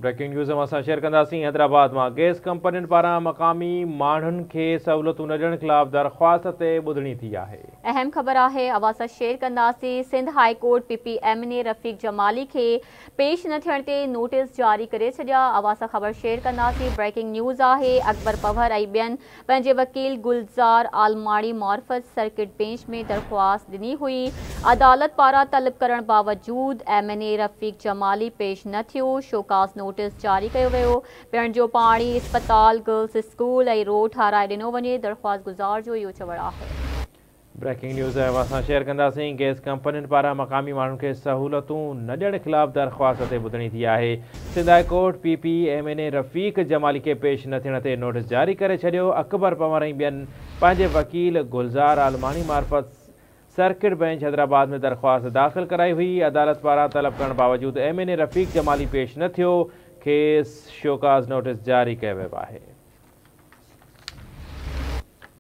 Breaking news में असां share कंदासीं। हैदराबाद में गैस कंपनियुनि पारां मक़ामी माण्हुनि खे सहूलियतूं न ॾियण ख़िलाफ़ दरख़्वास्त ते ॿुधणी थी आहे। अहम ख़बर है अवां शेयर कंदासीं। सिंध हाई कोर्ट PPM ने रफ़ीक जमाली के पेश न थियण ते नोटिस जारी करे छॾिया। अवां ख़बर शेयर कंदासीं। ब्रेकिंग न्यूज़ है अकबर पवर ऐं ॿियनि पंहिंजे वकील गुलज़ार आलमाड़ी मार्फत सर्किट बेंच में दरख़्वास्त ॾिनी हुई। अदालत पारां तलब करण बावजूद MNA रफ़ीक जमाली पेश न थियो। शोकास नोटिस जारी किया वियो। पीअण जो पाणी, अस्पताल, गर्ल्स स्कूल ऐं रोड ठाराए ॾिनो वञे। दरख़्वास्त गुज़ार जो इहो चवणु आहे। ब्रेकिंग न्यूज़ है असां शेयर कंदासीं। गैस कंपनियुनि पारां मक़ामी माण्हुनि खे सहूलियतूं न ॾियण ख़िलाफ़ दरख़्वास्त ते ॿुधणी थी आहे। सिंध हाई कोर्ट PPMNA रफ़ीक जमाली के पेश न थियण ते नोटिस जारी करे छॾियो। अकबर पवर ऐं ॿियनि पंहिंजे वकील गुलज़ार आलमानी मार्फत सर्किट बेंच हैदराबाद में दरख़्वास्त दाख़िल कराई हुई। अदालत पारां तलब करण बावजूद MNA रफ़ीक जमाली पेश न थियो। खेसि शोकास नोटिस जारी कयो वियो आहे।